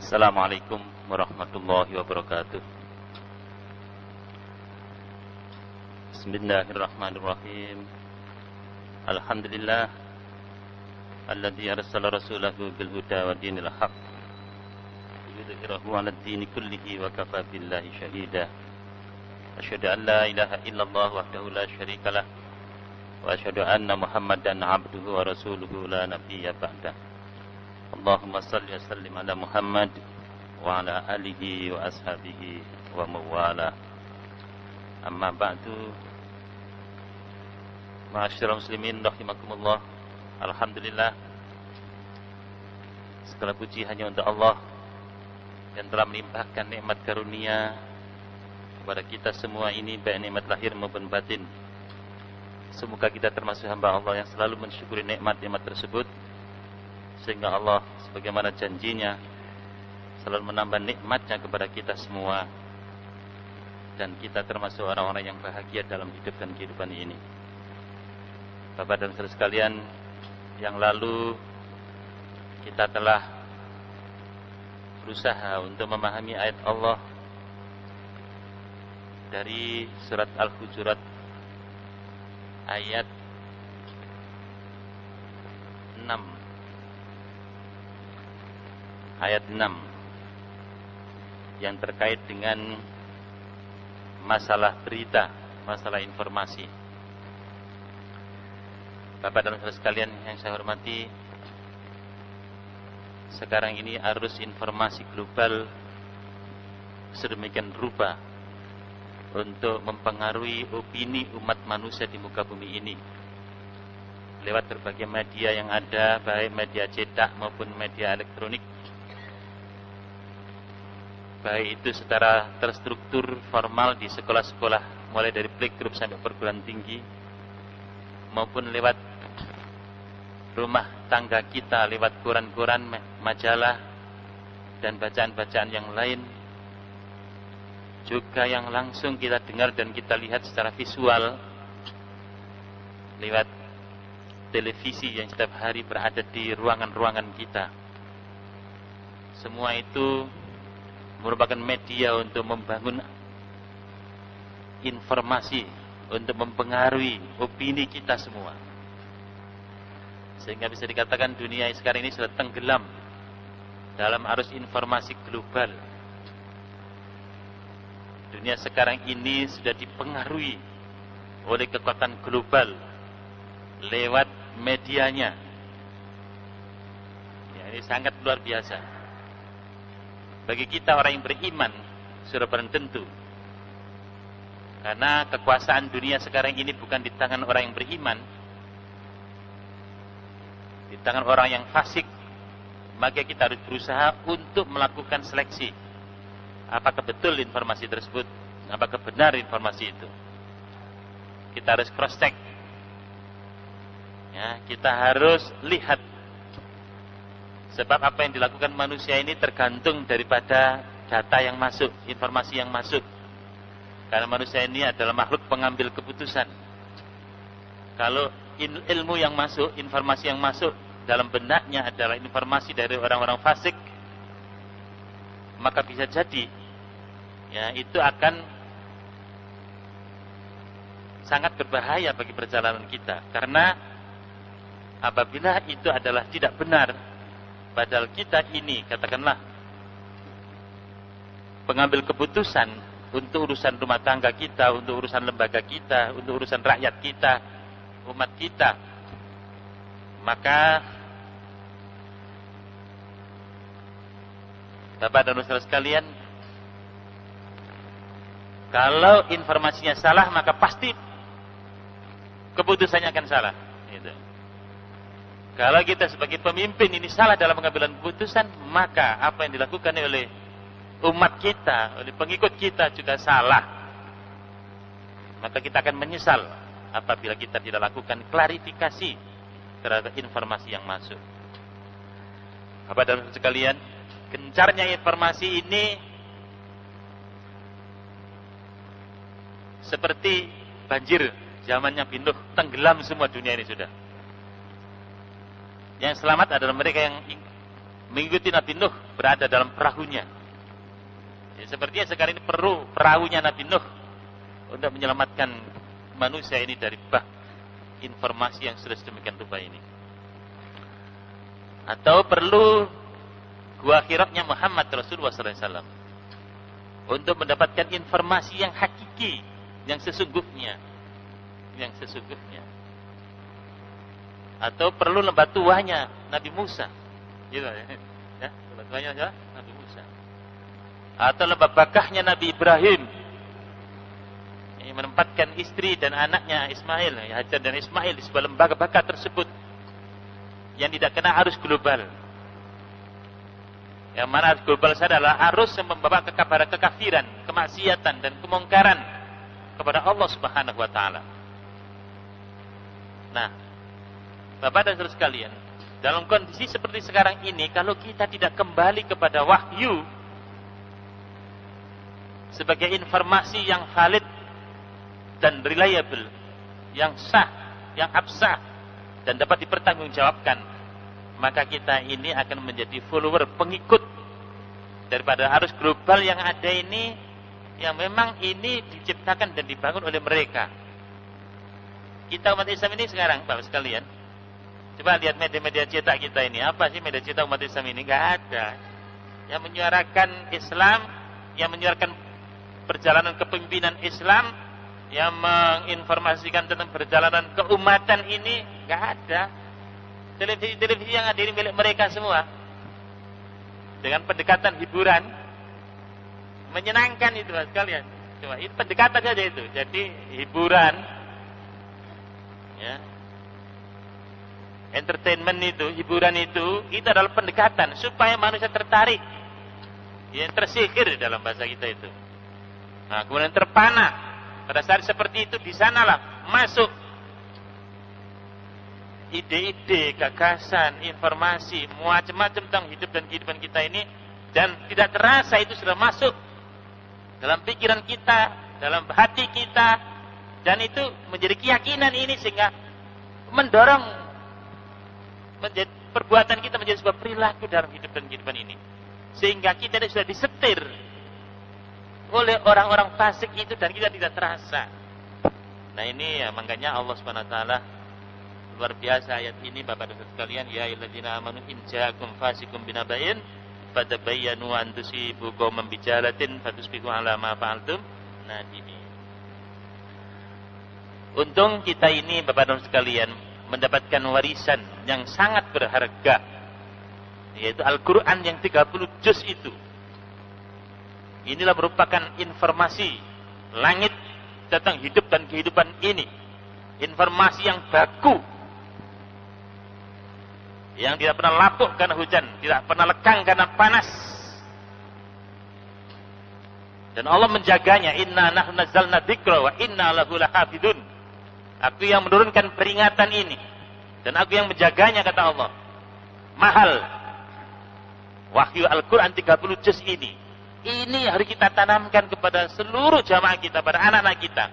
Assalamualaikum warahmatullahi wabarakatuh. Bismillahirrahmanirrahim. Alhamdulillah alladzi arsala rasulahu bil huda wa dinil haq liyudhhirahu 'ala ad-dini kullihi wa kafa billahi shahida. Asyhadu an la ilaha illallah wahdahu la syarikalah wa asyhadu anna Muhammadan 'abduhu wa rasuluhu la nabiyya ba'dah. Allahumma salli wa sallim ala Muhammad wa ala alihi wa ashabihi wa mawala. Amma ba'du. Ma'asyiral muslimin rahimakumullah. Alhamdulillah, segala puji hanya untuk Allah yang telah melimpahkan nikmat karunia kepada kita semua ini, baik nikmat lahir maupun batin. Semoga kita termasuk hamba Allah yang selalu mensyukuri nikmat-nikmat tersebut, sehingga Allah sebagaimana janjinya selalu menambah nikmatnya kepada kita semua, dan kita termasuk orang-orang yang bahagia dalam hidup dan kehidupan ini. Bapak dan saudara sekalian, yang lalu kita telah berusaha untuk memahami ayat Allah dari surat Al-Hujurat ayat 6. Ayat 6 yang terkait dengan masalah berita, masalah informasi. Bapak dan saudara sekalian yang saya hormati, sekarang ini arus informasi global sedemikian rupa untuk mempengaruhi opini umat manusia di muka bumi ini lewat berbagai media yang ada, baik media cetak maupun media elektronik, baik itu secara terstruktur formal di sekolah-sekolah mulai dari playgroup sampai perguruan tinggi, maupun lewat rumah tangga kita, lewat koran-koran, majalah, dan bacaan-bacaan yang lain, juga yang langsung kita dengar dan kita lihat secara visual lewat televisi yang setiap hari berada di ruangan-ruangan kita. Semua itu merupakan media untuk membangun informasi, untuk mempengaruhi opini kita semua, sehingga bisa dikatakan dunia sekarang ini sudah tenggelam dalam arus informasi global. Dunia sekarang ini sudah dipengaruhi oleh kekuatan global lewat medianya. Ya, ini sangat luar biasa. Bagi kita orang yang beriman sudah barang tentu, karena kekuasaan dunia sekarang ini bukan di tangan orang yang beriman, di tangan orang yang fasik. Maka kita harus berusaha untuk melakukan seleksi. Apakah betul informasi tersebut? Apakah benar informasi itu? Kita harus cross check. Ya, kita harus lihat. Sebab apa yang dilakukan manusia ini tergantung daripada data yang masuk, informasi yang masuk. Karena manusia ini adalah makhluk pengambil keputusan. Kalau ilmu yang masuk, informasi yang masuk dalam benaknya adalah informasi dari orang-orang fasik, maka bisa jadi ya itu akan sangat berbahaya bagi perjalanan kita. Karena apabila itu adalah tidak benar, padahal kita ini katakanlah pengambil keputusan untuk urusan rumah tangga kita, untuk urusan lembaga kita, untuk urusan rakyat kita, umat kita, maka Bapak dan saudara sekalian, kalau informasinya salah, maka pasti keputusannya akan salah. Gitu. Kalau kita sebagai pemimpin ini salah dalam pengambilan keputusan, maka apa yang dilakukan oleh umat kita, oleh pengikut kita juga salah. Maka kita akan menyesal apabila kita tidak lakukan klarifikasi terhadap informasi yang masuk. Bapak dan saudara sekalian, gencarnya informasi ini seperti banjir zamannya bin Nuh, tenggelam semua dunia ini sudah. Yang selamat adalah mereka yang mengikuti Nabi Nuh berada dalam perahunya. Ya, sepertinya sekarang ini perlu perahunya Nabi Nuh untuk menyelamatkan manusia ini dari bah informasi yang sudah sedemikian rupa ini. Atau perlu gua Hira'nya Muhammad Rasulullah SAW untuk mendapatkan informasi yang hakiki, yang sesungguhnya. Atau perlu lembah tuanya Nabi Musa, gitu ya, lembah tuanya ya, Nabi Musa. Atau lembah bakahnya Nabi Ibrahim, yang menempatkan istri dan anaknya Ismail, ya, Hajar dan Ismail di sebuah lembah bakah tersebut, yang tidak kena arus global. Yang mana arus global adalah arus yang membawa kekafiran, kemaksiatan dan kemungkaran kepada Allah Subhanahu wa taala. Nah, Bapak dan Saudara sekalian, dalam kondisi seperti sekarang ini, kalau kita tidak kembali kepada wahyu sebagai informasi yang valid dan reliable, yang sah, yang absah dan dapat dipertanggungjawabkan, maka kita ini akan menjadi follower, pengikut daripada arus global yang ada ini, yang memang ini diciptakan dan dibangun oleh mereka. Kita umat Islam ini sekarang, Bapak sekalian, coba lihat media-media cetak kita ini. Apa sih media cetak umat Islam ini? Nggak ada. Yang menyuarakan Islam, yang menyuarakan perjalanan kepemimpinan Islam, yang menginformasikan tentang perjalanan keumatan ini, nggak ada. Televisi-televisi yang ada ini milik mereka semua. Dengan pendekatan hiburan, menyenangkan itu sekalian. Cuma itu pendekatan saja itu. Jadi hiburan, ya, entertainment itu, hiburan itu adalah pendekatan supaya manusia tertarik, yang tersihir dalam bahasa kita itu. Nah, kemudian terpana. Pada saat seperti itu, di sanalah masuk ide-ide, gagasan, informasi, macam-macam tentang hidup dan kehidupan kita ini, dan tidak terasa itu sudah masuk dalam pikiran kita, dalam hati kita, dan itu menjadi keyakinan ini sehingga mendorong menjadi perbuatan kita menjadi sebuah perilaku dalam hidup dan kehidupan ini, sehingga kita sudah disetir oleh orang-orang fasik itu dan kita tidak terasa. Nah ini ya, makanya Allah Subhanahu wa taala luar biasa ayat ini, Bapak dan Saudara sekalian, ya ayyuhalladzina amanu in ja'akum fasiqun binaba'in fatabayyanu an tusibu qauman bijalatin fatusbihu ala ma fa'altum nadimin. Untung kita ini, Bapak dan Saudara sekalian, mendapatkan warisan yang sangat berharga, yaitu Al-Qur'an yang 30 juz itu. Inilah merupakan informasi langit tentang hidup dan kehidupan ini. Informasi yang baku, yang tidak pernah lapuk karena hujan, tidak pernah lekang karena panas. Dan Allah menjaganya. Inna nahnu nazzalna dzikra wa inna lahu lahafidun. Aku yang menurunkan peringatan ini dan aku yang menjaganya, kata Allah. Mahal wahyu Al-Quran 30 juz ini. Ini harus kita tanamkan kepada seluruh jamaah kita, pada anak-anak kita,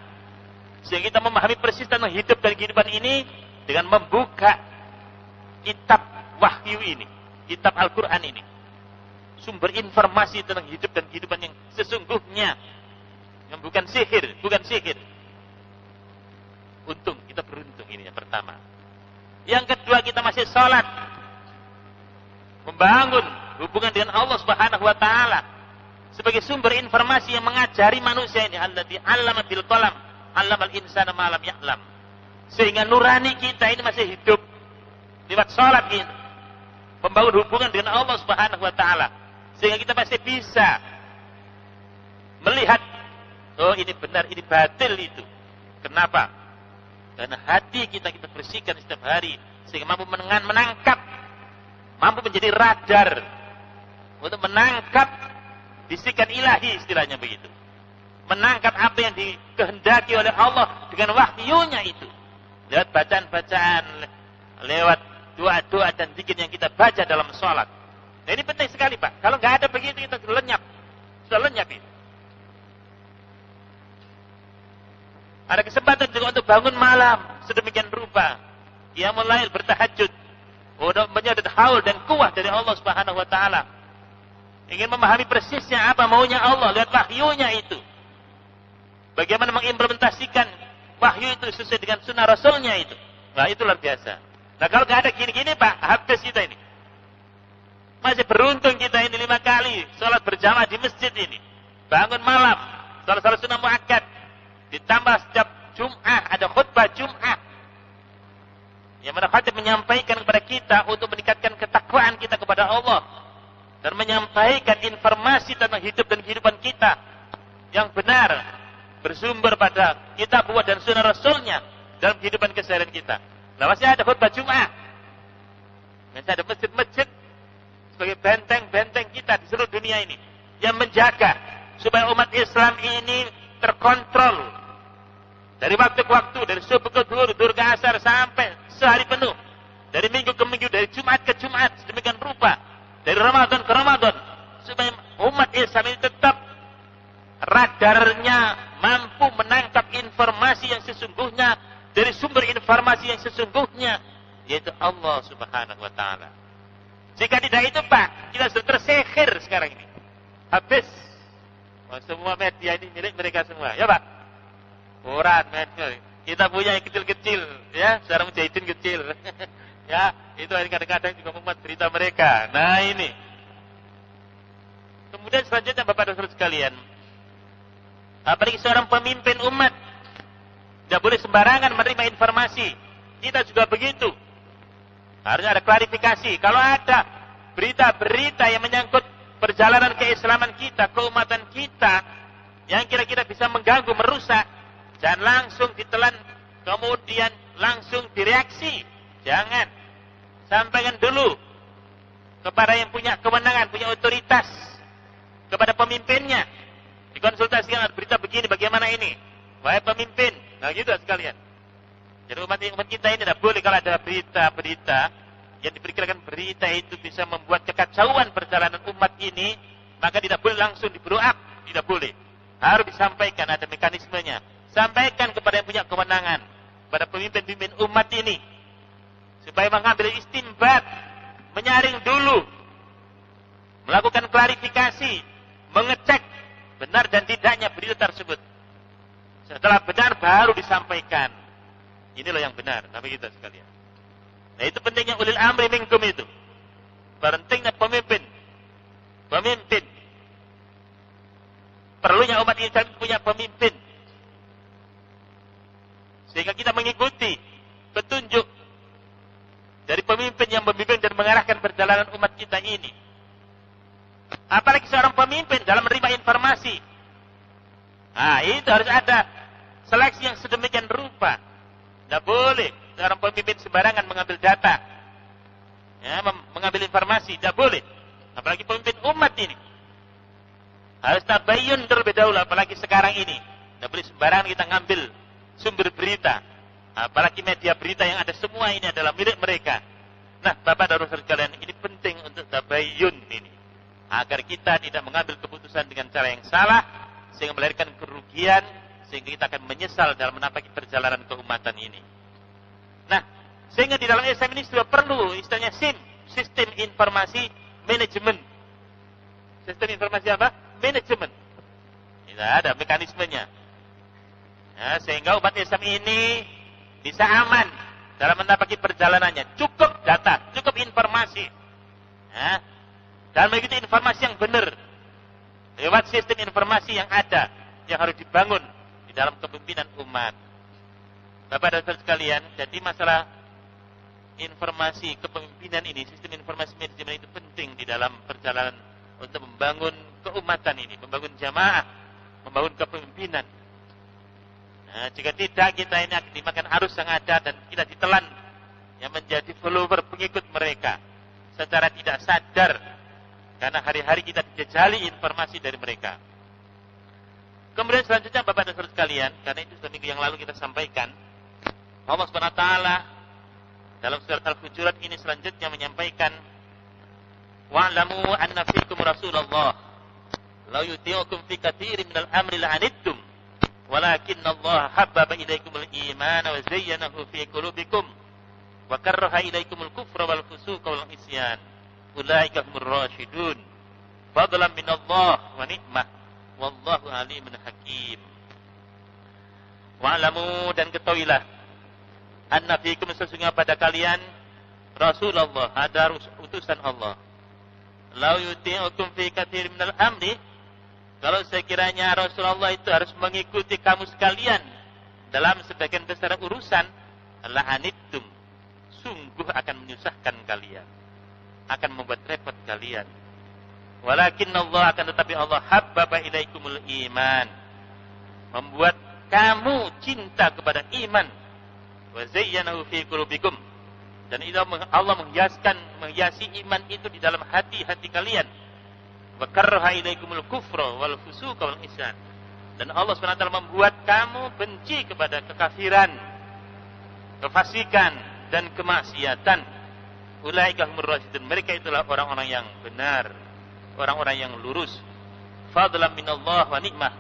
sehingga kita memahami persis tentang hidup dan kehidupan ini dengan membuka kitab wahyu ini, kitab Al-Quran ini, sumber informasi tentang hidup dan kehidupan yang sesungguhnya, yang bukan sihir, bukan sihir. Untung, kita beruntung, ini yang pertama. Yang kedua, kita masih sholat, membangun hubungan dengan Allah Subhanahu wa taala sebagai sumber informasi yang mengajari manusia ini, alladzi 'allama bil qalam 'allamal insana ma lam ya'lam, sehingga nurani kita ini masih hidup lewat salat ini, membangun hubungan dengan Allah Subhanahu wa taala, sehingga kita masih bisa melihat, oh ini benar, ini batil itu. Kenapa? Karena hati kita bersihkan setiap hari, sehingga mampu menangkap, mampu menjadi radar untuk menangkap bisikan ilahi, istilahnya begitu. Menangkap apa yang dikehendaki oleh Allah dengan wahyunya itu, lewat bacaan-bacaan, lewat doa-doa dan zikir yang kita baca dalam sholat. Nah, ini penting sekali, Pak. Kalau nggak ada begitu, kita sudah lenyap itu. Ada kesempatan juga untuk bangun malam sedemikian rupa, qiyamul lail, bertahajud, Untuk menyedot haul dan kuah dari Allah Subhanahu wa taala. Ingin memahami persisnya apa maunya Allah lewat wahyunya itu. Bagaimana mengimplementasikan wahyu itu sesuai dengan sunnah Rasulnya itu. Nah, itu luar biasa. Nah, kalau nggak ada gini-gini, Pak, habis kita ini. Masih beruntung kita ini 5 kali sholat berjamaah di masjid ini. Bangun malam, sholat sunnah muakkad. Ditambah setiap Jum'ah, ada khutbah Jum'ah. Yang mana khatib menyampaikan kepada kita untuk meningkatkan ketakwaan kita kepada Allah. Dan menyampaikan informasi tentang hidup dan kehidupan kita yang benar. Bersumber pada kitab dan sunnah Rasulnya dalam kehidupan keseharian kita. Nah, masih ada khutbah Jum'ah. Masih ada masjid-masjid sebagai benteng-benteng kita di seluruh dunia ini. Yang menjaga supaya umat Islam ini terkontrol. Dari waktu ke waktu, dari subuh ke zuhur ke asar sampai sehari penuh. Dari minggu ke minggu, dari Jumat ke Jumat, sedemikian rupa. Dari Ramadan ke Ramadan. Supaya umat Islam ini tetap radarnya mampu menangkap informasi yang sesungguhnya dari sumber informasi yang sesungguhnya, yaitu Allah Subhanahu wa taala. Jika tidak itu, Pak, kita sudah tersihir sekarang ini. Habis. Semua media ini milik mereka semua, ya Pak? Koran, media. Kita punya yang kecil-kecil, ya, sekarang Mujahidin kecil. Ya, itu kadang-kadang juga memuat berita mereka. Nah, ini. Kemudian selanjutnya Bapak dan Saudara sekalian, apalagi seorang pemimpin umat tidak boleh sembarangan menerima informasi. Kita juga begitu. Harusnya ada klarifikasi. Kalau ada berita-berita yang menyangkut perjalanan keislaman kita, keumatan kita, yang kira-kira bisa mengganggu, merusak, jangan langsung ditelan, kemudian langsung direaksi. Jangan. Sampaikan dulu kepada yang punya kewenangan, punya otoritas, kepada pemimpinnya. Dikonsultasikan, ada berita begini, bagaimana ini? Wahai pemimpin. Nah, gitu sekalian. Jadi umat kita ini tidak boleh kalau ada berita-berita yang diperkirakan berita itu bisa membuat kekacauan perjalanan umat ini, maka tidak boleh langsung di blow up, tidak boleh. Harus disampaikan, ada mekanismenya. Sampaikan kepada yang punya kewenangan, kepada pemimpin-pemimpin umat ini, supaya mengambil istinbat, menyaring dulu, melakukan klarifikasi, mengecek benar dan tidaknya berita tersebut. Setelah benar baru disampaikan. Inilah yang benar, Bapak kita sekalian. Nah, itu pentingnya ulil amri minkum itu. Pentingnya pemimpin. Pemimpin. Perlunya umat Islam punya pemimpin. Sehingga kita mengikuti petunjuk dari pemimpin yang membimbing dan mengarahkan perjalanan umat kita ini. Apalagi seorang pemimpin dalam menerima informasi. Nah, itu harus ada seleksi yang sedemikian rupa. Tidak boleh seorang pemimpin sembarangan mengambil data, ya, mengambil informasi. Tidak boleh. Apalagi pemimpin umat ini. Harus tabayyun terlebih dahulu, apalagi sekarang ini. Tidak boleh sembarangan kita ngambil sumber berita. Apalagi media berita yang ada semua ini adalah milik mereka. Nah, Bapak dan Saudara sekalian, ini penting untuk tabayyun ini. Agar kita tidak mengambil keputusan dengan cara yang salah, sehingga melahirkan kerugian, sehingga kita akan menyesal dalam menapaki perjalanan keumatan ini. Nah, sehingga di dalam Islam ini sudah perlu istilahnya SIM, sistem informasi manajemen. Sistem informasi apa? Manajemen. Tidak ada mekanismenya. Ya, sehingga umat Islam ini bisa aman dalam menapaki perjalanannya. Cukup data, cukup informasi. Ya, dan mengikuti informasi yang benar. Lewat sistem informasi yang ada, yang harus dibangun di dalam kepemimpinan umat. Bapak dan Saudara sekalian, jadi masalah informasi kepemimpinan ini, sistem informasi manajemen itu penting di dalam perjalanan untuk membangun keumatan ini, membangun jamaah, membangun kepemimpinan. Nah, jika tidak, kita ini akan dimakan arus yang ada dan kita ditelan yang menjadi follower pengikut mereka secara tidak sadar, karena hari-hari kita dijajali informasi dari mereka. Kemudian selanjutnya Bapak dan Saudara sekalian, karena itu sudah minggu yang lalu kita sampaikan, Allah SWT dalam surat Al-Hujurat ini selanjutnya menyampaikan, wa'lamu anna fikum Rasulullah la yuti'ukum fi katsirin minal amri la'anittum walakinna Allah habbaba ilaikumul iman wa zayyanahu fi qulubikum wa karraha ilaikumul kufra wal fusuqa wal isyan ulaika humur rasyidun fadlan minallah wa ni'mah wallahu alimun hakim. Wa'lamu, dan ketahuilah, anna fiikum, sesungguhnya pada kalian Rasulullah, ada utusan Allah. Lau yuti'ukum fi katsir minal amri, kalau sekiranya Rasulullah itu harus mengikuti kamu sekalian dalam sebagian besar urusan, la'anittum, sungguh akan menyusahkan kalian, akan membuat repot kalian. Walakin Allah, akan tetapi Allah habbaba ilaikumul iman, membuat kamu cinta kepada iman. Wa zayyanahu fi qulubikum, dan itu Allah menghiasi iman itu di dalam hati-hati kalian. Wa karraha ilaikumul kufra wal fusuqa wal isyan, dan Allah SWT membuat kamu benci kepada kekafiran, kefasikan dan kemaksiatan. Ulaika humur rasyidun, mereka itulah orang-orang yang benar, orang-orang yang lurus. Fadlan minallah wa ni'mah,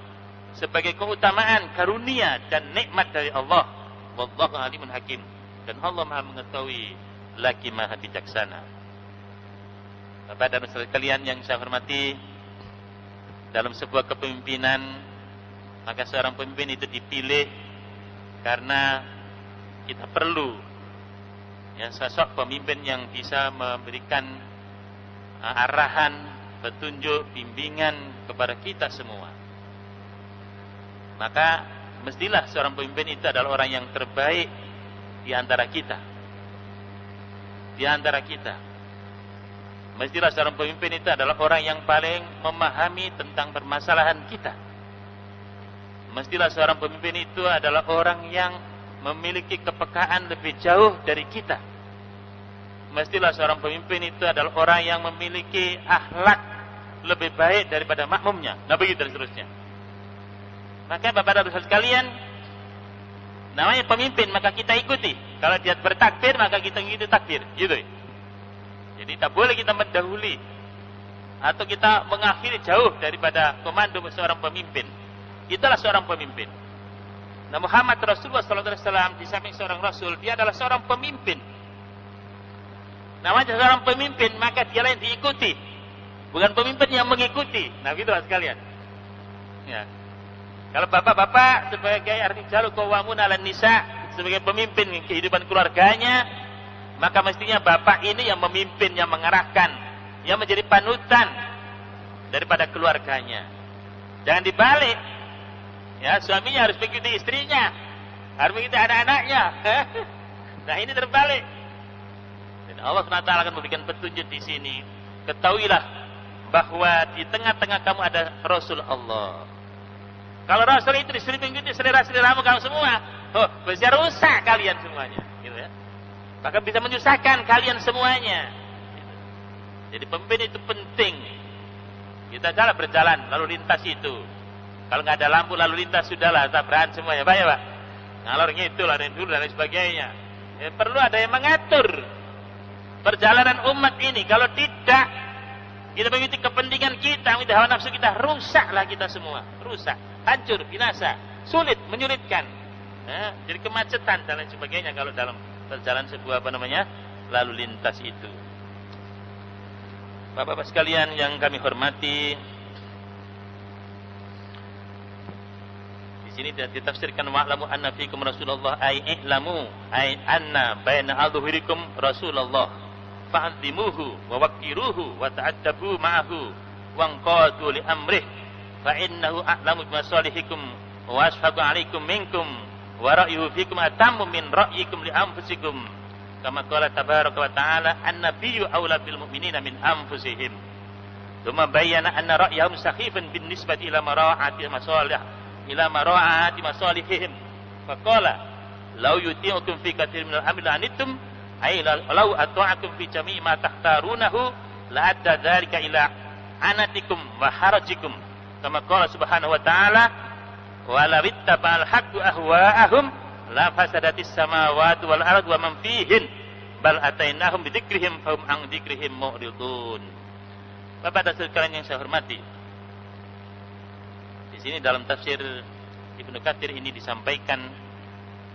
sebagai keutamaan, karunia dan nikmat dari Allah. Wallahu alimun hakim, dan Allah Maha mengetahui lagi Maha bijaksana. Bapak dan saudara sekalian yang saya hormati, dalam sebuah kepemimpinan, maka seorang pemimpin itu dipilih karena kita perlu sosok pemimpin yang bisa memberikan arahan, petunjuk, bimbingan kepada kita semua. Maka mestilah seorang pemimpin itu adalah orang yang terbaik di antara kita. Di antara kita. Mestilah seorang pemimpin itu adalah orang yang paling memahami tentang permasalahan kita. Mestilah seorang pemimpin itu adalah orang yang memiliki kepekaan lebih jauh dari kita. Mestilah seorang pemimpin itu adalah orang yang memiliki akhlak lebih baik daripada makmumnya. Nah, begitu dan seterusnya. Maka Bapak dan Saudara sekalian, namanya pemimpin maka kita ikuti. Kalau dia bertakbir maka kita ikuti takbir, gitu. Jadi tak boleh kita mendahului atau kita mengakhiri jauh daripada komando seorang pemimpin. Itulah seorang pemimpin. Nah, Muhammad Rasulullah SAW di samping seorang Rasul, dia adalah seorang pemimpin. Namanya seorang pemimpin maka dia yang diikuti, bukan pemimpin yang mengikuti. Nah, gitu sekalian. Ya. Kalau bapak-bapak sebagai ar-rijalu qawwamun 'alan nisa, sebagai pemimpin kehidupan keluarganya, maka mestinya bapak ini yang memimpin, yang mengarahkan, yang menjadi panutan daripada keluarganya. Jangan dibalik. Ya, suaminya harus mengikuti istrinya, harus mengikuti anak-anaknya. Nah, ini terbalik. Dan Allah SWT akan memberikan petunjuk di sini. Ketahuilah bahwa di tengah-tengah kamu ada Rasul Allah. Kalau Rasul itu disuruh mengikuti selera-seleramu kamu semua, bisa rusak kalian semuanya, gitu ya. Bahkan bisa menyusahkan kalian semuanya. Gitu. Jadi pemimpin itu penting. Kita jalan berjalan, lalu lintas itu. Kalau nggak ada lampu lalu lintas, sudahlah tabrakan semuanya, Pak ya Pak. Ngalor ngidul, ada dulu dan lain sebagainya. Ya, perlu ada yang mengatur perjalanan umat ini. Kalau tidak, kita mengikuti kepentingan kita, mengikuti hawa nafsu kita, rusaklah kita semua, rusak. Hancur, binasa, sulit, menyulitkan. Nah, jadi kemacetan dan lain sebagainya kalau dalam perjalanan sebuah lalu lintas itu. Bapak-bapak sekalian yang kami hormati, di sini ditafsirkan wa'lamu anna fiikum Rasulullah ay i'lamu ay anna baina adhhurikum Rasulullah fa'adzimuhu wa waqiruhu wa ta'addabu ma'ahu wa anqadu li amrih fa innahu a'lamu bimasalihikum wa asfaqu 'alaikum minkum wa ra'yuhu fikum atammu min ra'yikum li anfusikum kama qala tabaraka wa ta'ala an-nabiyyu aula bil mu'minina min anfusihim. Tsumma bayyana anna ra'yahum sakhifun bin nisbati ila mara'ati masalihihim. Fa qala law yuti'ukum fi katsirin minal amri anittum ay law ata'akum fi jami'i ma takhtarunahu la adda dzalika ila anatikum wa harajikum. Kama qala subhanahu wa ta'ala wa law ittaba'al haqqu ahwa'ahum la fasadatis samawati wal ardu wa man fihin bal atainahum bidzikrihim fahum an dzikrihim mu'ridun. Bapak dan sekalian yang saya hormati, di sini dalam tafsir Ibnu Katsir ini disampaikan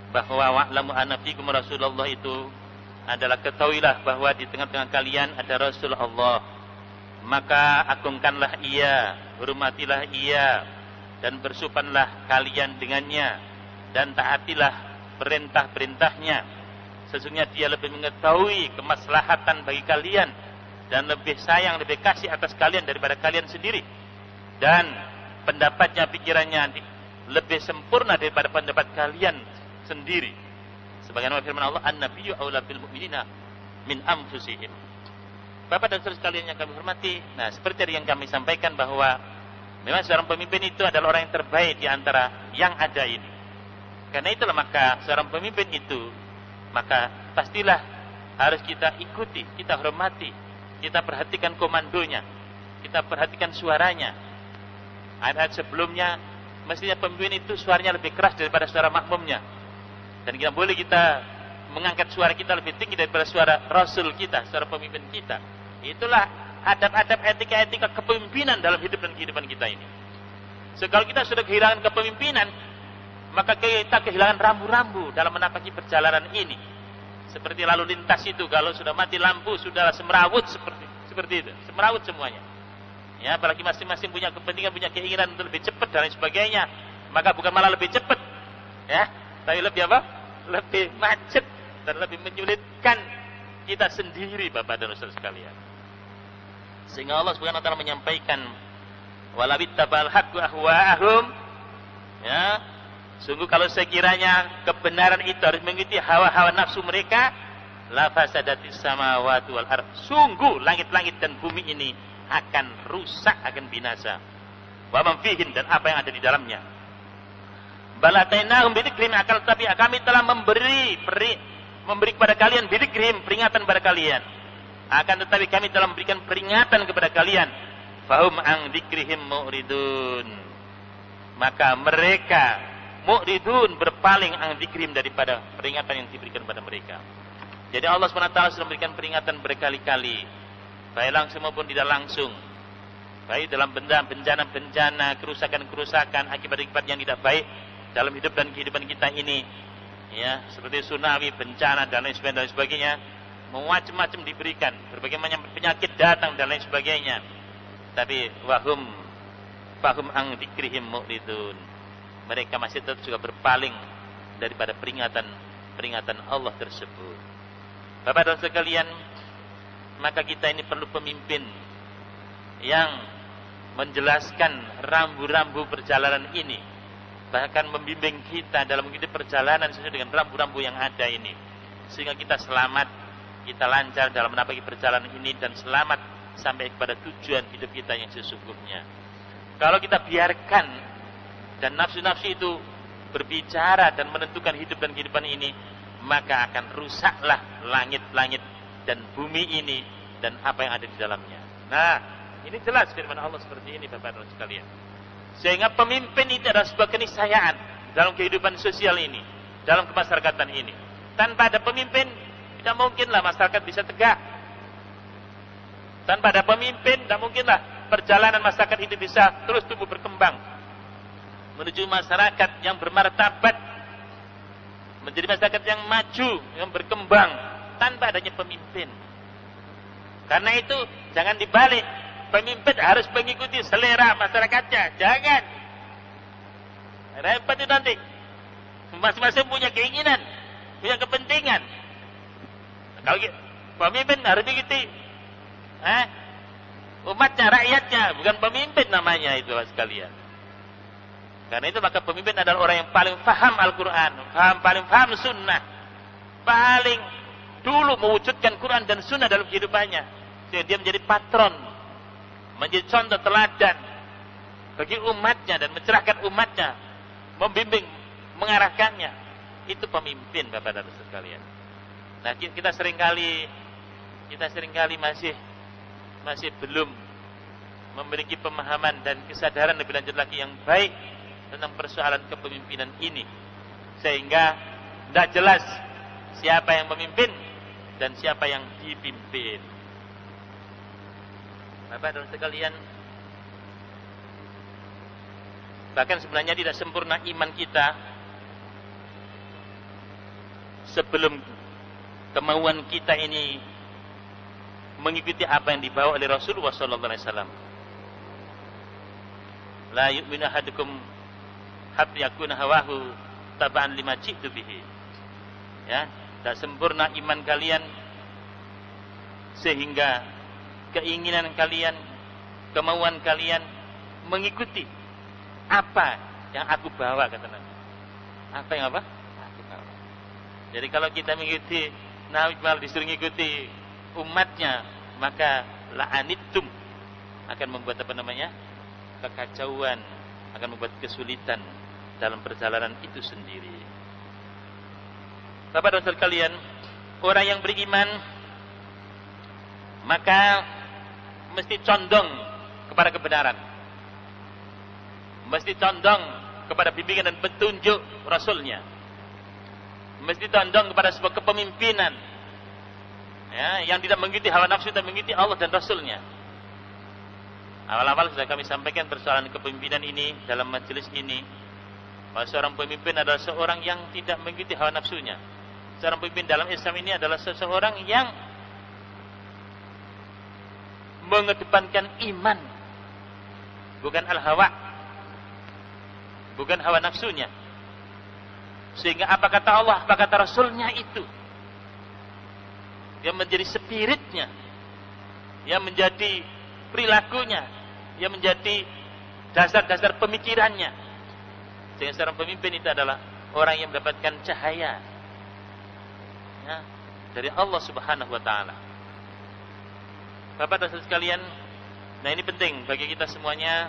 bahwa wa'lamu anna fikum Rasulullah itu adalah ketahuilah bahwa di tengah-tengah kalian ada Rasul Allah, maka agungkanlah ia, hormatilah ia, dan bersupanlah kalian dengannya, dan taatilah perintah-perintahnya. Sesungguhnya dia lebih mengetahui kemaslahatan bagi kalian, dan lebih sayang, lebih kasih atas kalian daripada kalian sendiri, dan pendapatnya, pikirannya lebih sempurna daripada pendapat kalian sendiri. Sebagaimana firman Allah, "An-nabiyyu aula bil mu'minina min anfusihim." Bapak dan saudara sekalian yang kami hormati, nah seperti yang kami sampaikan bahwa memang seorang pemimpin itu adalah orang yang terbaik di antara yang ada ini. Karena itulah maka seorang pemimpin itu, maka pastilah harus kita ikuti, kita hormati, kita perhatikan komandonya, kita perhatikan suaranya. Ayat-ayat sebelumnya, mestinya pemimpin itu suaranya lebih keras daripada suara makmumnya. Dan kita boleh kita mengangkat suara kita lebih tinggi daripada suara Rasul kita, suara pemimpin kita. Itulah adab-adab, etika-etika kepemimpinan dalam hidup dan kehidupan kita ini. So, kalau kita sudah kehilangan kepemimpinan, maka kita kehilangan rambu-rambu dalam menapaki perjalanan ini. Seperti lalu lintas itu, kalau sudah mati lampu, sudah semrawut seperti itu, semrawut semuanya. Ya, apalagi masing-masing punya kepentingan, punya keinginan untuk lebih cepat dan lain sebagainya, maka bukan malah lebih cepat, ya, tapi lebih apa? Lebih macet dan lebih menyulitkan kita sendiri, Bapak dan Saudara sekalian. Sehingga Allah Subhanahu wa taala menyampaikan, "Walawittabal haqqu ahwa'ahum." Ya, sungguh kalau sekiranya kebenaran itu harus mengikuti hawa-hawa nafsu mereka, la fasadatis samawati wal ardh. Sungguh langit-langit dan bumi ini akan rusak, akan binasa. Wa man fihin, dan apa yang ada di dalamnya. Balatainahum bidzikrim, akan tetapi kami telah memberi kepada kalian bidzikrim, peringatan kepada kalian. Akan tetapi kami telah memberikan peringatan kepada kalian. Fahum an dzikrihim mu'ridun. Maka mereka mu'ridun, berpaling an dzikrim, daripada peringatan yang diberikan kepada mereka. Jadi Allah SWT sudah memberikan peringatan berkali-kali, baik langsung maupun tidak langsung. Baik dalam bencana-bencana, kerusakan-kerusakan, akibat-akibat yang tidak baik dalam hidup dan kehidupan kita ini, ya, seperti tsunami, bencana dan lain sebagainya, macam-macam diberikan, berbagai macam penyakit datang dan lain sebagainya. Tapi fahum an dzikrihim mu'ridun, mereka masih tetap juga berpaling daripada peringatan Allah tersebut. Bapak dan sekalian, maka kita ini perlu pemimpin yang menjelaskan rambu-rambu perjalanan ini, bahkan membimbing kita dalam mengikuti perjalanan sesuai dengan rambu-rambu yang ada ini, sehingga kita selamat, kita lancar dalam menapaki perjalanan ini, dan selamat sampai kepada tujuan hidup kita yang sesungguhnya. Kalau kita biarkan dan nafsu-nafsu itu berbicara dan menentukan hidup dan kehidupan ini, maka akan rusaklah langit-langit dan bumi ini dan apa yang ada di dalamnya. Nah, ini jelas firman Allah seperti ini, Bapak dan sekalian. Sehingga pemimpin itu adalah sebuah keniscayaan dalam kehidupan sosial ini, dalam kemasyarakatan ini. Tanpa ada pemimpin, tidak mungkinlah masyarakat bisa tegak. Tanpa ada pemimpin, tidak mungkinlah perjalanan masyarakat itu bisa terus tumbuh berkembang menuju masyarakat yang bermartabat, menjadi masyarakat yang maju, yang berkembang, tanpa adanya pemimpin. Karena itu jangan dibalik. Pemimpin harus mengikuti selera masyarakatnya. Jangan. Repot itu nanti. Masing-masing punya keinginan, punya kepentingan. Kalau pemimpin harus mengikuti umatnya, rakyatnya, bukan pemimpin namanya itu, sekalian. Karena itu maka pemimpin adalah orang yang paling paham Al-Quran, paling paham sunnah, paling dulu mewujudkan Quran dan sunnah dalam kehidupannya. Dia menjadi patron, menjadi contoh teladan bagi umatnya dan mencerahkan umatnya, membimbing, mengarahkannya. Itu pemimpin, Bapak dan Saudara sekalian. Nah, kita seringkali masih belum memiliki pemahaman dan kesadaran lebih lanjut lagi yang baik tentang persoalan kepemimpinan ini, sehingga tidak jelas siapa yang memimpin dan siapa yang dipimpin. Bapak dan sekalian, bahkan sebenarnya tidak sempurna iman kita sebelum kemauan kita ini mengikuti apa yang dibawa oleh Rasulullah sallallahu alaihi wasallam. La yu'minu ahadukum hatta yakuna hawahu taba'an lima ji'tu bihi. Ya, tak sempurna iman kalian sehingga keinginan kalian, kemauan kalian mengikuti apa yang aku bawa, kata Nabi. Apa yang apa? Aku bawa. Jadi kalau kita mengikuti Nabi malah disuruh mengikuti umatnya, maka la'anittum, akan membuat apa namanya? Kekacauan, akan membuat kesulitan dalam perjalanan itu sendiri. Bapak dan saudara kalian, orang yang beriman maka mesti condong kepada kebenaran, mesti condong kepada bimbingan dan petunjuk Rasulnya, mesti condong kepada sebuah kepemimpinan, ya, yang tidak mengikuti hawa nafsu dan mengikuti Allah dan Rasulnya. Awal-awal sudah kami sampaikan persoalan kepemimpinan ini dalam majelis ini, bahwa seorang pemimpin adalah seorang yang tidak mengikuti hawa nafsunya. Seorang pemimpin dalam Islam ini adalah seseorang yang mengedepankan iman, bukan al-hawa, bukan hawa nafsunya. Sehingga apa kata Allah, apa kata Rasulnya itu yang menjadi spiritnya, yang menjadi perilakunya, yang menjadi dasar-dasar pemikirannya. Sehingga seorang pemimpin itu adalah orang yang mendapatkan cahaya, ya, dari Allah Subhanahu wa taala. Bapak dan Saudara sekalian, nah ini penting bagi kita semuanya,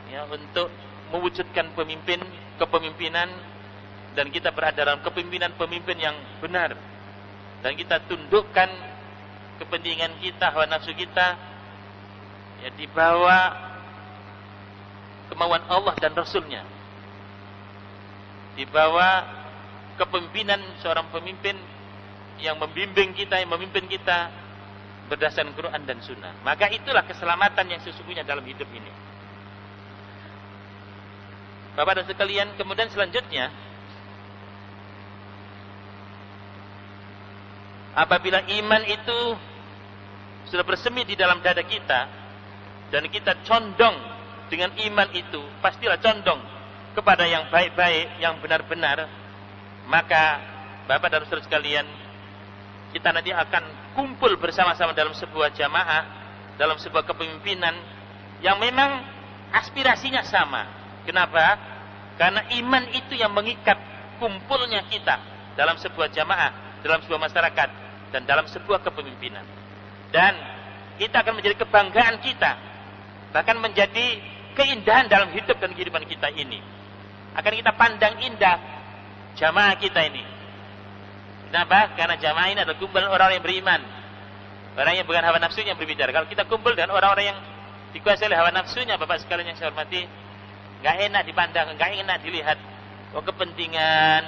ya, untuk mewujudkan kepemimpinan, dan kita berada dalam kepemimpinan-pemimpin yang benar, dan kita tundukkan kepentingan kita, hawa nafsu kita, ya, di bawah kemauan Allah dan Rasulnya, di bawah kepemimpinan seorang pemimpin yang membimbing kita, yang memimpin kita berdasarkan Quran dan Sunnah. Maka itulah keselamatan yang sesungguhnya dalam hidup ini. Bapak dan sekalian, kemudian selanjutnya, apabila iman itu sudah bersemi di dalam dada kita, dan kita condong dengan iman itu, pastilah condong kepada yang baik-baik, yang benar-benar, maka Bapak dan Saudara sekalian, kita nanti akan kumpul bersama-sama dalam sebuah jamaah, dalam sebuah kepemimpinan yang memang aspirasinya sama. Kenapa? Karena iman itu yang mengikat kumpulnya kita dalam sebuah jamaah, dalam sebuah masyarakat, dan dalam sebuah kepemimpinan. Dan kita akan menjadi kebanggaan kita, bahkan menjadi keindahan dalam hidup dan kehidupan kita ini. Akan kita pandang indah jamaah kita ini. Kenapa? Karena jamaah ini adalah kumpulan orang yang beriman, orang yang bukan hawa nafsunya yang berbicara. Kalau kita kumpul dengan orang-orang yang dikuasai oleh hawa nafsunya, Bapak sekalian yang saya hormati, nggak enak dipandang, nggak enak dilihat. Oh, kepentingan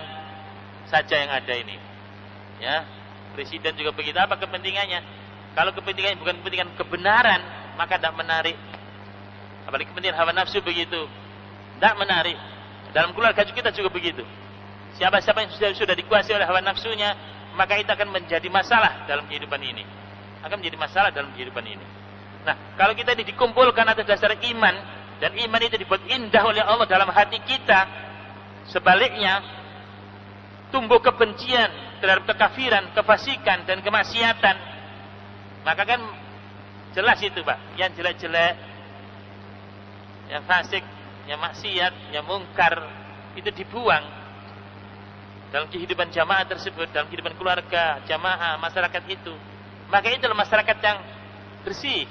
saja yang ada ini, ya. Presiden juga begitu. Apa kepentingannya? Kalau kepentingannya bukan kepentingan kebenaran, maka tidak menarik. Apalagi kepentingan hawa nafsu begitu, tidak menarik. Dalam keluarga kita juga begitu. Siapa-siapa yang sudah dikuasai oleh hawa nafsunya, maka itu akan menjadi masalah dalam kehidupan ini. Akan menjadi masalah dalam kehidupan ini. Nah, kalau kita ini dikumpulkan atas dasar iman, dan iman itu dibuat indah oleh Allah dalam hati kita, sebaliknya tumbuh kebencian terhadap kekafiran, kefasikan, dan kemaksiatan, maka kan jelas itu, Pak, yang jelek-jelek, yang fasik, yang maksiat, yang mungkar, itu dibuang dalam kehidupan jamaah tersebut, dalam kehidupan keluarga, jamaah, masyarakat itu. Maka itulah masyarakat yang bersih,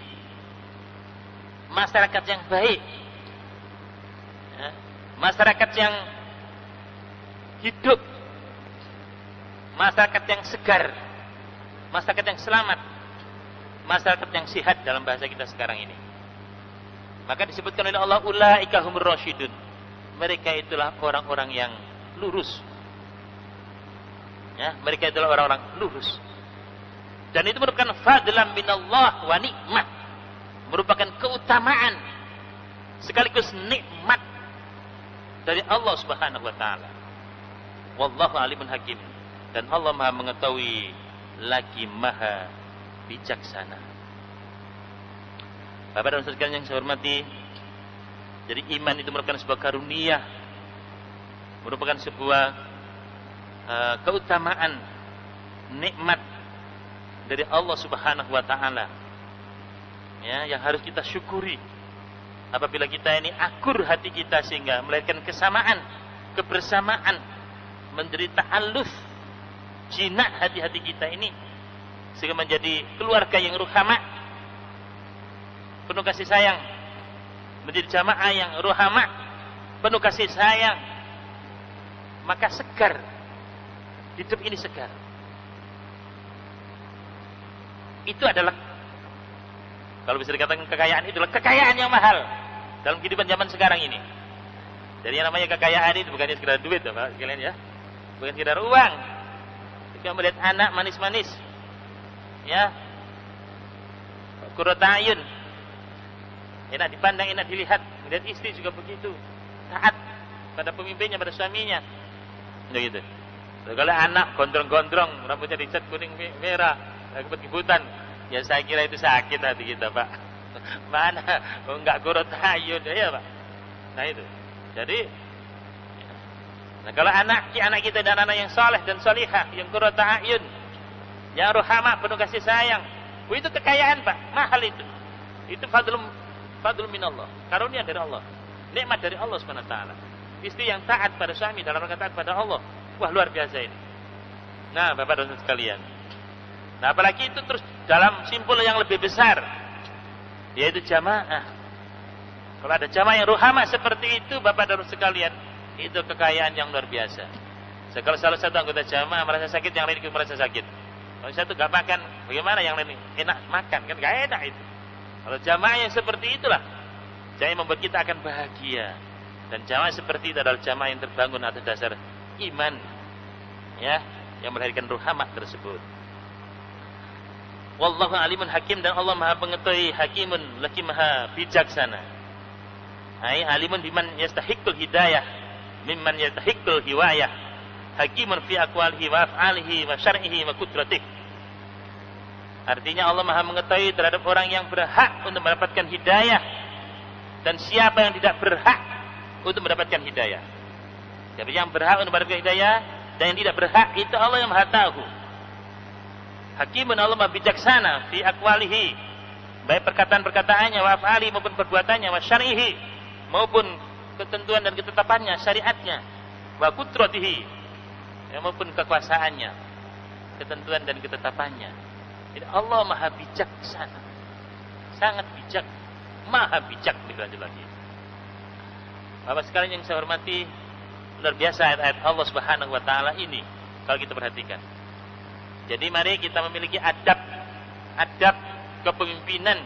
masyarakat yang baik, ya, masyarakat yang hidup, masyarakat yang segar, masyarakat yang selamat, masyarakat yang sehat dalam bahasa kita sekarang ini. Maka disebutkan oleh Allah, ulaika humur rasyidun. Mereka itulah orang-orang yang lurus. Ya, mereka itulah orang-orang lurus. Dan itu merupakan fadlan minallah wa nikmah. Merupakan keutamaan sekaligus nikmat dari Allah Subhanahu wa taala. Wallahu alimun hakim. Dan Allah Maha mengetahui lagi Maha bijaksana. Bapak dan Saudara sekalian yang saya hormati, jadi iman itu merupakan sebuah karunia, merupakan sebuah keutamaan, nikmat dari Allah Subhanahu wa taala. Ya, yang harus kita syukuri. Apabila kita ini akur hati kita sehingga melahirkan kesamaan, kebersamaan, menjadi ta'aluf, jinak hati-hati kita ini sehingga menjadi keluarga yang ruhama, penuh kasih sayang, menjadi jamaah yang ruhama, penuh kasih sayang, maka segar, hidup ini segar. Itu adalah, kalau bisa dikatakan kekayaan, itulah kekayaan yang mahal dalam kehidupan zaman sekarang ini. Jadi yang namanya kekayaan itu bukannya sekedar duit, Bapak sekalian ya, bukan sekedar uang. Jika melihat anak manis-manis, ya, qurratu ayun, enak dipandang, enak dilihat. Melihat istri juga begitu, taat pada pemimpinnya, pada suaminya, begitu. Kalau anak gondrong-gondrong, rambutnya dicat kuning merah, kebut-kebutan, ya saya kira itu sakit hati kita, Pak. Mana enggak qurratu ayun, ya Pak. Nah itu. Jadi, nah kalau anak kita dan anak yang saleh dan salihah, yang qurratu ayun, yang rohama, penuh kasih sayang, itu kekayaan, Pak, mahal itu. Itu fadlun minallah, karunia dari Allah, nikmat dari Allah Subhanahu wa taala. Istri yang taat pada suami dalam rangka taat pada Allah, wah luar biasa ini. Nah, Bapak dan Saudara sekalian. Nah, apalagi itu terus dalam simpul yang lebih besar, yaitu jamaah. Kalau ada jamaah yang ruhama seperti itu, Bapak dan Saudara sekalian, itu kekayaan yang luar biasa. Kalau salah satu anggota jamaah merasa sakit, yang lain ikut merasa sakit. Kalau satu gak makan, bagaimana yang lain enak makan? Kan gak enak itu. Kalau jamaah yang seperti itulah, jamaah yang membuat kita akan bahagia. Dan jamaah seperti itu adalah jamaah yang terbangun atas dasar iman, ya, yang melahirkan ruhamah tersebut. Wallahu alimun hakim, dan Allah Maha mengetahui, hakimun lagi Maha bijaksana. Ai alimun biman yastahiqqul hidayah mimman yastahiqqul hiwayah, hakimun fi aqwalihi wa af'alihi wa syar'ihi wa qudratihi. Artinya Allah Maha mengetahui terhadap orang yang berhak untuk mendapatkan hidayah dan siapa yang tidak berhak untuk mendapatkan hidayah. Siapa yang berhak untuk mendapatkan hidayah dan yang tidak berhak, itu Allah yang Maha tahu. Hakimun, Allah Maha bijaksana fi aqwalihi, baik perkataan-perkataannya, wa af'ali maupun perbuatannya, wa syar'ihi maupun ketentuan dan ketetapannya, syariatnya, wa qudratihi, ya, maupun kekuasaannya, ketentuan dan ketetapannya. Jadi Allah Maha bijaksana, sangat bijak, Maha bijak. Lebih lanjut lagi, Bapak sekalian yang saya hormati, luar biasa ayat-ayat Allah Subhanahu wa taala ini kalau kita perhatikan. Jadi mari kita memiliki adab kepemimpinan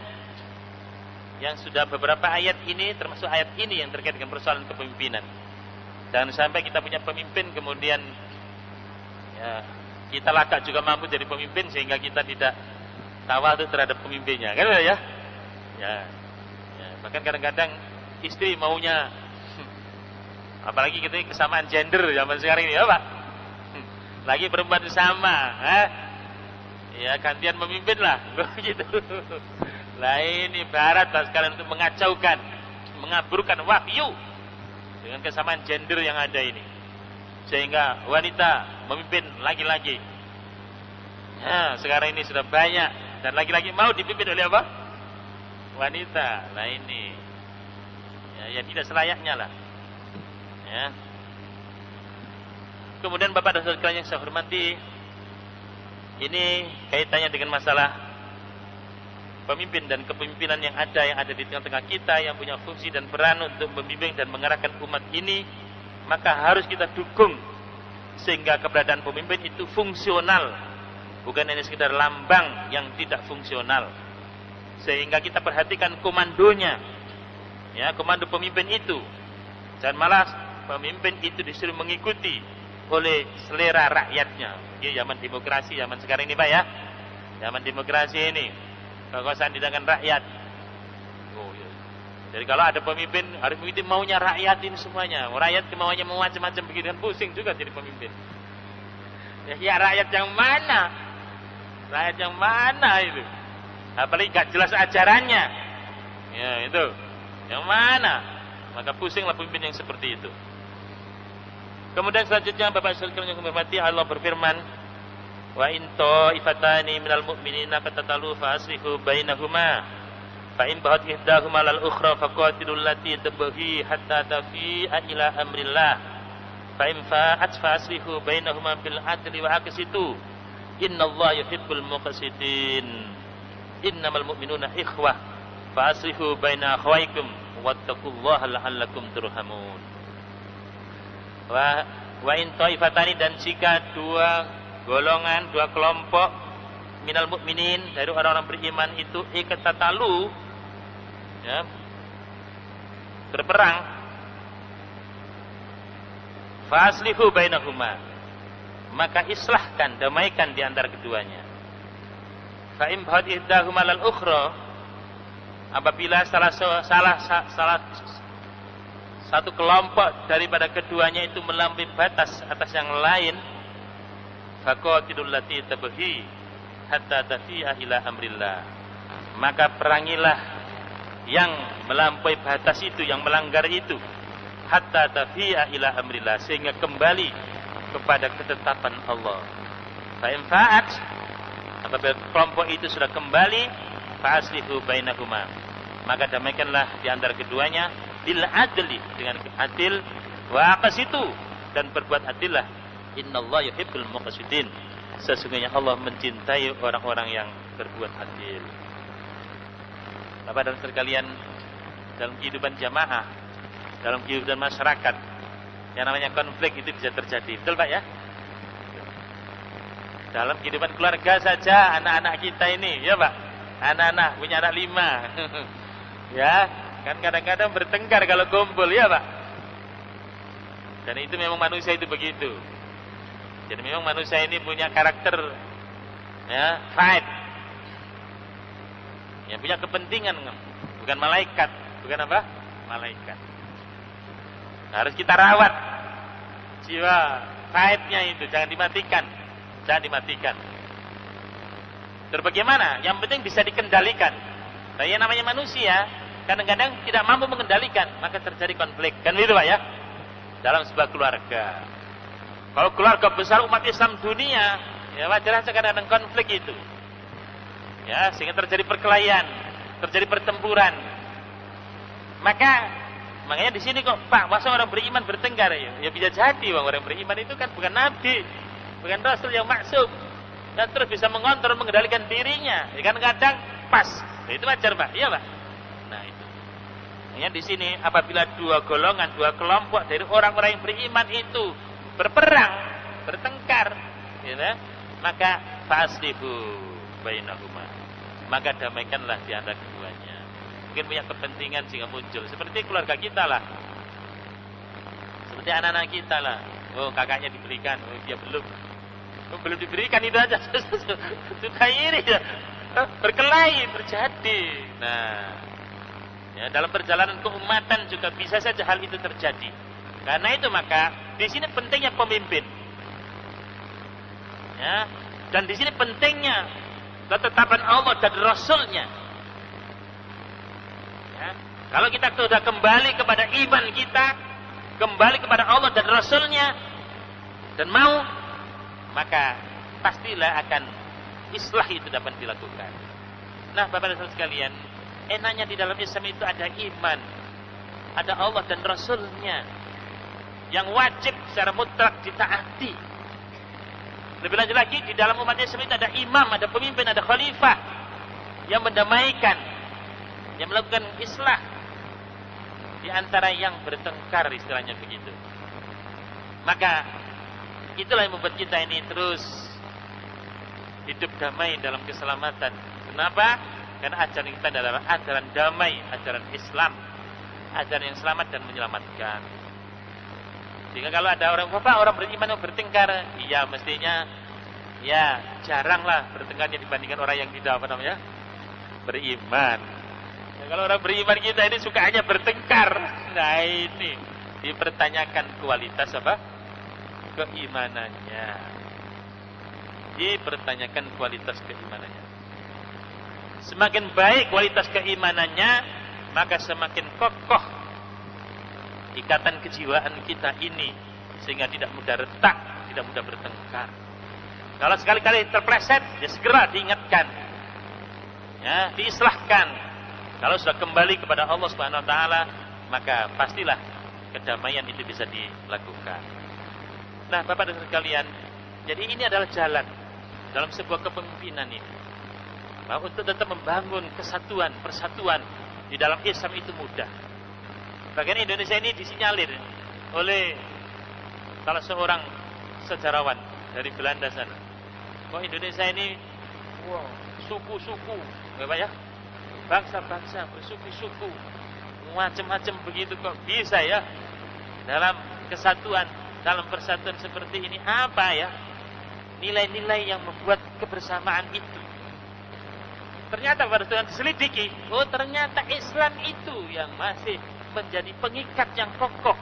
yang sudah beberapa ayat ini, termasuk ayat ini yang terkait dengan persoalan kepemimpinan. Jangan sampai kita punya pemimpin kemudian ya, kita lagak juga mampu jadi pemimpin sehingga kita tidak tawadhu terhadap pemimpinnya, kan ya? Ya, bahkan kadang-kadang istri maunya, apalagi kita kesamaan gender zaman sekarang ini, ya Pak. Lagi perempuan sama, ya gantian memimpin lah, begitu. Lah ini barat sekalian untuk mengacaukan, mengaburkan wahyu dengan kesamaan gender yang ada ini, sehingga wanita memimpin laki-laki. Nah, sekarang ini sudah banyak, dan laki-laki mau dipimpin oleh apa? Wanita. Nah ini, ya tidak selayaknya lah. Ya. Kemudian Bapak dan Saudara yang saya hormati, ini kaitannya dengan masalah pemimpin dan kepemimpinan yang ada di tengah-tengah kita, yang punya fungsi dan peran untuk membimbing dan mengarahkan umat ini, maka harus kita dukung sehingga keberadaan pemimpin itu fungsional, bukan hanya sekedar lambang yang tidak fungsional. Sehingga kita perhatikan komandonya, ya, komando pemimpin itu, dan malah pemimpin itu disuruh mengikuti oleh selera rakyatnya. Ya, zaman demokrasi zaman sekarang ini, Pak, ya, zaman demokrasi ini, kekuasaan di tangan rakyat. Oh, iya. Jadi kalau ada pemimpin harus mengikuti maunya rakyat ini semuanya. Rakyat maunya mau macam-macam begitu, kan pusing juga jadi pemimpin. Ya rakyat yang mana? Rakyat yang mana itu? Apalagi gak jelas ajarannya. Ya itu. Yang mana? Maka pusinglah pemimpin yang seperti itu. Kemudian selanjutnya Bapak sekalian yang hormati, Allah berfirman, wa in ta'ifatani minal mu'minina qatatalu fa aslihu bainahuma fa in baghat ihdahuma lal ukhra faqatilul lati tabghi hatta tafi'a ila amrillah fa in fa'at fa aslihu bainahuma bil adli wa aqsitu innallaha yuhibbul muqsitin innamal mu'minuna ikhwah fa aslihu baina akhawaykum wattaqullaha la'allakum turhamun. Wa in ta'ifatani, dan jika dua golongan, dua kelompok minal mukminin dari orang-orang beriman itu iqtatalu, ya, berperang, faslihu bainahuma, maka islahkan, damaikan di antara keduanya. Fa in baghat ihdahuma lal ukhra, apabila salah satu kelompok daripada keduanya itu melampaui batas atas yang lain, faqatilul lati tabghi hatta tafi'a ila amrillah, maka perangilah yang melampaui batas itu, yang melanggar itu, hatta tafi'a ila amrillah, sehingga kembali kepada ketetapan Allah. Fa in fa'at, apabila kelompok itu sudah kembali, fa aslihu bainahuma, maka damaikanlah di antara keduanya bil adli, dengan adil, wa aqsitu, dan berbuat adillah. Innallaha yuhibbul muqsitin, sesungguhnya Allah mencintai orang-orang yang berbuat adil. Bapak dan sekalian, dalam kehidupan jamaah, dalam kehidupan masyarakat, yang namanya konflik itu bisa terjadi, betul Pak ya? Dalam kehidupan keluarga saja, anak-anak kita ini, ya Pak, anak-anak punya anak 5 ya, kan kadang-kadang bertengkar kalau kumpul, ya Pak. Dan itu memang manusia itu begitu. Jadi memang manusia ini punya karakter, ya, fight, ya, punya kepentingan, bukan malaikat, bukan apa? Malaikat. Harus kita rawat jiwa fightnya itu, jangan dimatikan, jangan dimatikan. Terus bagaimana? Yang penting bisa dikendalikan. Nah, yang namanya manusia kadang-kadang tidak mampu mengendalikan, maka terjadi konflik, kan begitu Pak ya, dalam sebuah keluarga. Kalau keluarga besar umat Islam dunia, ya wajar saja kadang-kadang konflik itu, ya, sehingga terjadi perkelahian, terjadi pertempuran. Makanya di sini kok Pak, masa orang beriman bertengkar, ya bisa jadi Bang, orang beriman itu kan bukan nabi, bukan rasul yang maksum, dan terus bisa mengontrol, mengendalikan dirinya, ya kan, kadang pas, ya, itu wajar Pak, iya Pak. Nah itu, ya, di sini apabila dua golongan, dua kelompok dari orang-orang yang beriman itu berperang, bertengkar, ya, maka faslihu bainahuma, maka damaikanlah di antara keduanya. Mungkin punya kepentingan sehingga muncul, seperti keluarga kita lah, seperti anak-anak kita lah. Oh, kakaknya diberikan, oh dia belum, oh, belum diberikan, itu aja sudah ini ya, berkelahi terjadi. Nah, ya, dalam perjalanan keumatan juga bisa saja hal itu terjadi. Karena itu maka di sini pentingnya pemimpin, ya, dan di sini pentingnya ketetapan Allah dan Rasulnya. Ya, kalau kita sudah kembali kepada iman kita, kembali kepada Allah dan Rasulnya, dan mau, maka pastilah akan islah itu dapat dilakukan. Nah, Bapak dan Saudara sekalian, enaknya di dalam Islam itu ada iman, ada Allah dan Rasulnya yang wajib secara mutlak ditaati. Lebih lanjut lagi, di dalam umat Islam itu ada imam, ada pemimpin, ada khalifah yang mendamaikan, yang melakukan islah di antara yang bertengkar, istilahnya begitu. Maka itulah yang membuat kita ini terus hidup damai dalam keselamatan. Kenapa? Karena ajaran kita adalah ajaran damai, ajaran Islam, ajaran yang selamat dan menyelamatkan. Sehingga kalau ada orang, Bapak, orang beriman yang bertengkar, iya mestinya, ya jaranglah bertengkarnya dibandingkan orang yang tidak beriman. Ya, kalau orang beriman kita ini sukanya bertengkar, nah ini dipertanyakan kualitas keimanannya. dipertanyakan kualitas keimanannya. Semakin baik kualitas keimanannya, maka semakin kokoh ikatan kejiwaan kita ini, sehingga tidak mudah retak, tidak mudah bertengkar. Kalau sekali-kali terpleset, ya segera diingatkan, ya, diislahkan. Kalau sudah kembali kepada Allah Subhanahu Wa Taala, maka pastilah kedamaian itu bisa dilakukan. Nah, Bapak dan sekalian, jadi ini adalah jalan dalam sebuah kepemimpinan ini. Bahwa untuk tetap membangun kesatuan, persatuan di dalam Islam itu mudah. Bagian Indonesia ini disinyalir oleh salah seorang sejarawan dari Belanda sana. Kok Indonesia ini, wow, suku-suku, Bapak ya, bangsa-bangsa, bersuku-suku, macam-macam begitu, kok bisa ya dalam kesatuan, dalam persatuan seperti ini? Apa ya nilai-nilai yang membuat kebersamaan itu? Ternyata pada saat diselidiki, oh ternyata Islam itu yang masih menjadi pengikat yang kokoh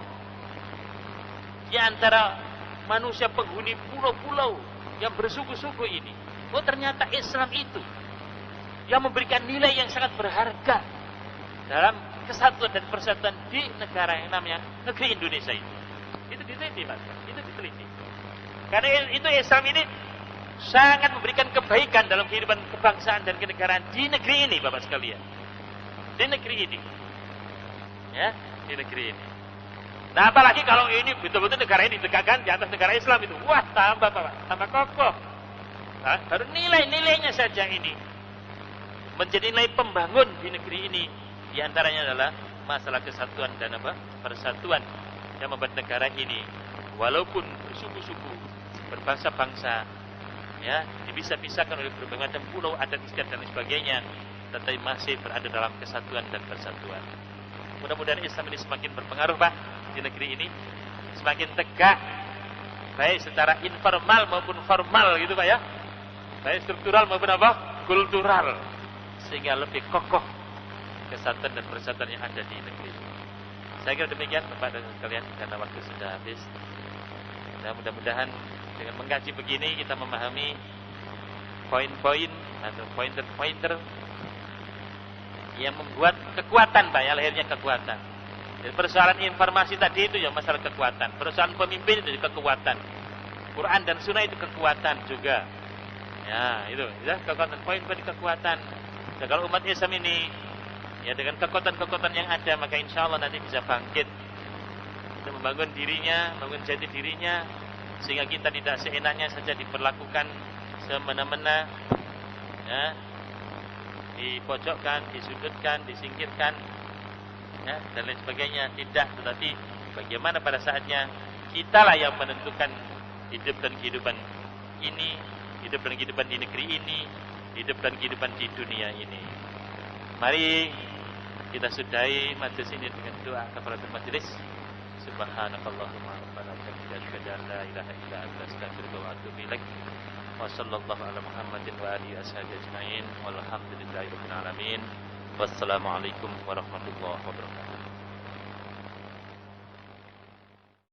di antara manusia penghuni pulau-pulau yang bersuku-suku ini. Oh ternyata Islam itu yang memberikan nilai yang sangat berharga dalam kesatuan dan persatuan di negara yang namanya negeri Indonesia itu. Itu diteliti, Pak. Itu diteliti. Karena itu Islam ini sangat memberikan kebaikan dalam kehidupan kebangsaan dan kenegaraan di negeri ini, Bapak sekalian. Di negeri ini. Ya, di negeri ini. Nah, apalagi kalau ini betul-betul negara ini ditegakkan di atas negara Islam itu. Wah, tambah, Bapak. Tambah kokoh. Nah, baru nilai-nilainya saja ini menjadi nilai pembangun di negeri ini. Di antaranya adalah masalah kesatuan dan persatuan yang membuat negara ini walaupun bersuku-suku, berbangsa-bangsa, ya, dipisah-pisahkan oleh berbagai macam pulau, adat istiadat dan sebagainya, tetapi masih berada dalam kesatuan dan persatuan. Mudah-mudahan Islam ini semakin berpengaruh, Pak, di negeri ini, semakin tegak, baik secara informal maupun formal, gitu, Pak ya, baik struktural maupun kultural, sehingga lebih kokoh kesatuan dan persatuan yang ada di negeri ini. Saya kira demikian, Bapak dan sekalian, karena waktu sudah habis. Dan mudah-mudahan dengan mengkaji begini kita memahami poin-poin atau pointer-pointer yang membuat kekuatan, Pak ya, lahirnya kekuatan. Jadi persoalan informasi tadi itu ya masalah kekuatan. Persoalan pemimpin itu kekuatan. Quran dan Sunnah itu kekuatan juga. Ya, itu ya, kekuatan, poin-poin kekuatan. Dan kalau umat Islam ini ya dengan kekuatan-kekuatan yang ada, maka insya Allah nanti bisa bangkit untuk membangun dirinya, membangun jati dirinya, sehingga kita tidak seenaknya saja diperlakukan semena-mena, ya, dipojokkan, disudutkan, disingkirkan, ya, dan lain sebagainya. Tidak, tetapi bagaimana pada saatnya kitalah yang menentukan hidup dan kehidupan ini, hidup dan kehidupan di negeri ini, hidup dan kehidupan di dunia ini. Mari kita sudahi majelis ini dengan doa kafaratul majelis. Subhanakallahumma rabbana wa bihamdika asyhadu an la ilaha illa anta astaghfiruka wa atubu ilaik. Wa sallallahu ala Muhammadin wa alihi washabihi ajmain. Walhamdulillahirabbil alamin. Wassalamualaikum warahmatullahi wabarakatuh.